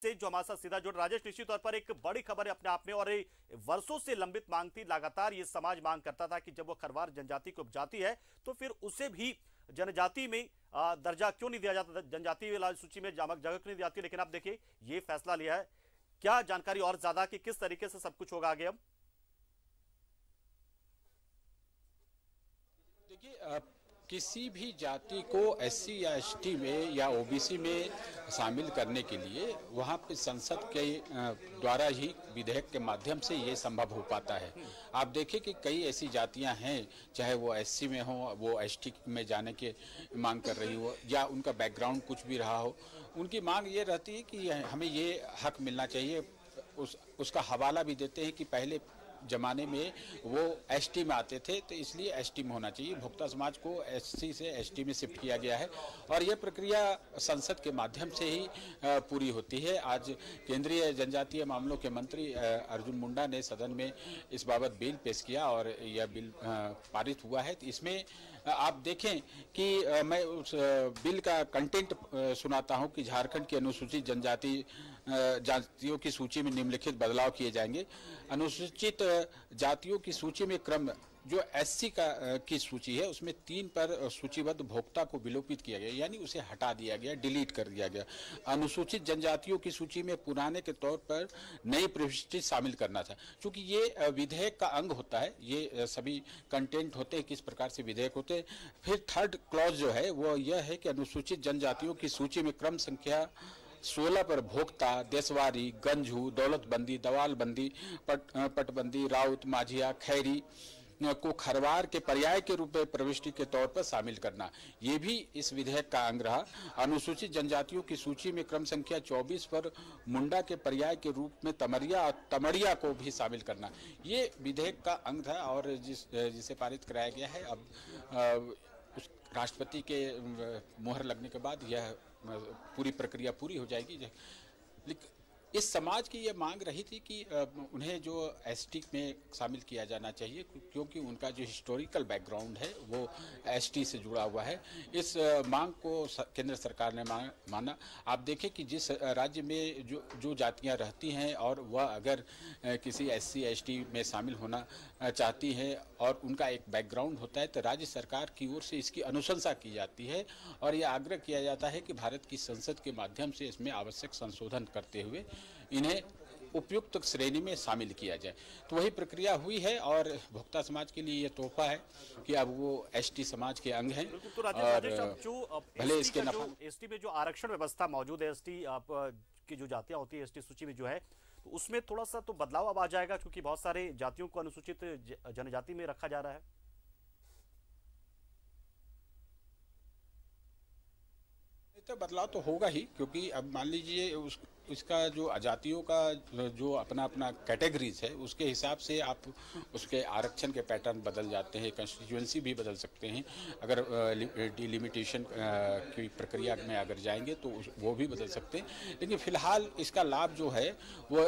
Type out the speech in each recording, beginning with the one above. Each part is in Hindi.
से जो हमारे साथ सीधा जुड़ राजेश, निश्चित तौर पर एक बड़ी खबर है अपने आप में, और वर्षों से लंबित मांग थी। लगातार ये समाज मांग करता था कि जब वो खरवार जनजाति को उपजाति है तो फिर उसे भी जनजाति में दर्जा क्यों नहीं दिया जाता, जनजाति सूची में जगह क्यों नहीं दी जाती। लेकिन आप देखिए ये फैसला लिया है। क्या जानकारी और ज्यादा कि किस तरीके से सब कुछ होगा आगे? अब देखिए, किसी भी जाति को एससी या एसटी में या ओबीसी में शामिल करने के लिए वहाँ पे संसद के द्वारा ही विधेयक के माध्यम से ये संभव हो पाता है। आप देखें कि कई ऐसी जातियां हैं, चाहे वो एससी में हो, वो एसटी में जाने की मांग कर रही हो या उनका बैकग्राउंड कुछ भी रहा हो, उनकी मांग ये रहती है कि हमें ये हक मिलना चाहिए। उसका हवाला भी देते हैं कि पहले जमाने में वो एसटी में आते थे तो इसलिए एसटी में होना चाहिए। भोक्ता समाज को एससी से एसटी में शिफ्ट किया गया है और यह प्रक्रिया संसद के माध्यम से ही पूरी होती है। आज केंद्रीय जनजातीय मामलों के मंत्री अर्जुन मुंडा ने सदन में इस बाबत बिल पेश किया और यह बिल पारित हुआ है। तो इसमें आप देखें कि मैं उस बिल का कंटेंट सुनाता हूं कि झारखंड की अनुसूचित जातियों की सूची में निम्नलिखित बदलाव किए जाएंगे। अनुसूचित जातियों की सूची में क्रम जो एससी की सूची है उसमें 3 पर सूचीबद्ध भोक्ता को विलोपित किया गया, यानी उसे हटा दिया गया, डिलीट कर दिया गया। अनुसूचित जनजातियों की सूची में पुराने के तौर पर नई प्रविष्टि शामिल करना था। क्योंकि ये विधेयक का अंग होता है, ये सभी कंटेंट होते हैं, किस प्रकार से विधेयक होते हैं। फिर थर्ड क्लॉज जो है वो यह है कि अनुसूचित जनजातियों की सूची में क्रम संख्या 16 पर भोक्ता, देशवारी, गंजू, दौलतबंदी, दवालबंदी, पटबंदी, राउत, माझिया, खैरी को खरवार के पर्याय के रूप में प्रविष्टि के तौर पर शामिल करना, ये भी इस विधेयक का अंग रहा। अनुसूचित जनजातियों की सूची में क्रम संख्या 24 पर मुंडा के पर्याय के रूप में तमरिया और तमड़िया को भी शामिल करना, ये विधेयक का अंग था और जिसे पारित कराया गया है। अब उस राष्ट्रपति के मोहर लगने के बाद यह पूरी प्रक्रिया पूरी हो जाएगी। लेकिन इस समाज की यह मांग रही थी कि उन्हें जो एसटी में शामिल किया जाना चाहिए, क्योंकि उनका जो हिस्टोरिकल बैकग्राउंड है वो एसटी से जुड़ा हुआ है। इस मांग को केंद्र सरकार ने माना। आप देखें कि जिस राज्य में जो जातियां रहती हैं और वह अगर किसी एससी एसटी में शामिल होना चाहती हैं और उनका एक बैकग्राउंड होता है तो राज्य सरकार की ओर से इसकी अनुशंसा की जाती है और यह आग्रह किया जाता है कि भारत की संसद के माध्यम से इसमें आवश्यक संशोधन करते हुए इन्हें उपयुक्त श्रेणी में शामिल किया जाए। तो वही प्रक्रिया हुई है और भोक्ता समाज के लिए ये तोहफा है कि अब वो एसटी समाज के अंग हैं। तो भले इसके एसटी में जो आरक्षण व्यवस्था मौजूद है, एसटी की जो जातियां होती है एसटी सूची में जो है, तो उसमें थोड़ा सा तो बदलाव अब आ जाएगा, क्योंकि बहुत सारे जातियों को अनुसूचित जनजाति में रखा जा रहा है। तो बदलाव तो होगा ही, क्योंकि अब मान लीजिए इसका जो जातियों का जो अपना कैटेगरीज है उसके हिसाब से आप उसके आरक्षण के पैटर्न बदल जाते हैं, कंस्टिट्यूएंसी भी बदल सकते हैं। अगर डिलिमिटेशन की प्रक्रिया में अगर जाएंगे तो वो भी बदल सकते हैं। लेकिन फिलहाल इसका लाभ जो है वो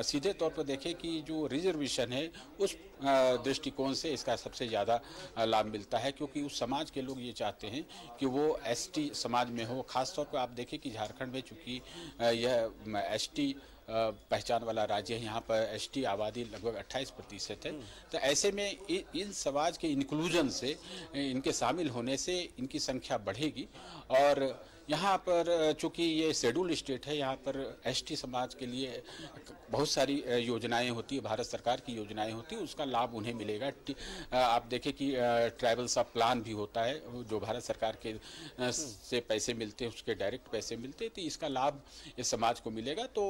सीधे तौर पर देखें कि जो रिजर्वेशन है उस दृष्टिकोण से इसका सबसे ज़्यादा लाभ मिलता है, क्योंकि उस समाज के लोग ये चाहते हैं कि वो एसटी समाज में हो। खासतौर पर आप देखें कि झारखंड में चूँकि यह एसटी पहचान वाला राज्य है, यहाँ पर एसटी आबादी लगभग 28% है। तो ऐसे में इन समाज के इंक्लूजन से, इनके शामिल होने से इनकी संख्या बढ़ेगी। और यहाँ पर चूँकि ये शेड्यूल स्टेट है, यहाँ पर एसटी समाज के लिए बहुत सारी योजनाएं होती है, भारत सरकार की योजनाएं होती है, उसका लाभ उन्हें मिलेगा। आप देखें कि ट्राइबल सब प्लान भी होता है जो भारत सरकार के से पैसे मिलते हैं, उसके डायरेक्ट पैसे मिलते हैं, तो इसका लाभ इस समाज को मिलेगा। तो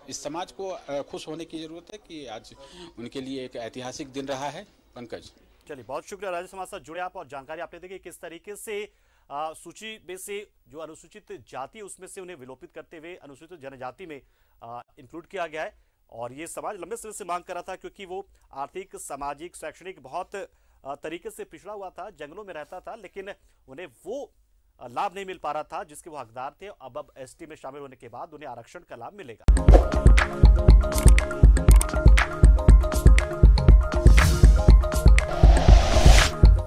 इस समाज को खुश होने की ज़रूरत है कि आज उनके लिए एक ऐतिहासिक दिन रहा है। पंकज, चलिए बहुत शुक्रिया राजेश, हमारे साथ जुड़े आप और जानकारी आपने दी किस तरीके से सूची में से जो अनुसूचित जाति है उसमें से उन्हें विलोपित करते हुए अनुसूचित जनजाति में इंक्लूड किया गया है। और ये समाज लंबे समय से मांग कर रहा था, क्योंकि वो आर्थिक, सामाजिक, शैक्षणिक बहुत तरीके से पिछड़ा हुआ था, जंगलों में रहता था, लेकिन उन्हें वो लाभ नहीं मिल पा रहा था जिसके वो हकदार थे। अब एसटी में शामिल होने के बाद उन्हें आरक्षण का लाभ मिलेगा।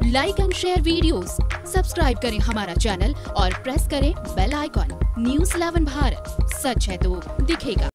Like and share videos, subscribe करें हमारा चैनल और प्रेस करें बेल आइकॉन। न्यूज़ 11 भारत, सच है तो दिखेगा।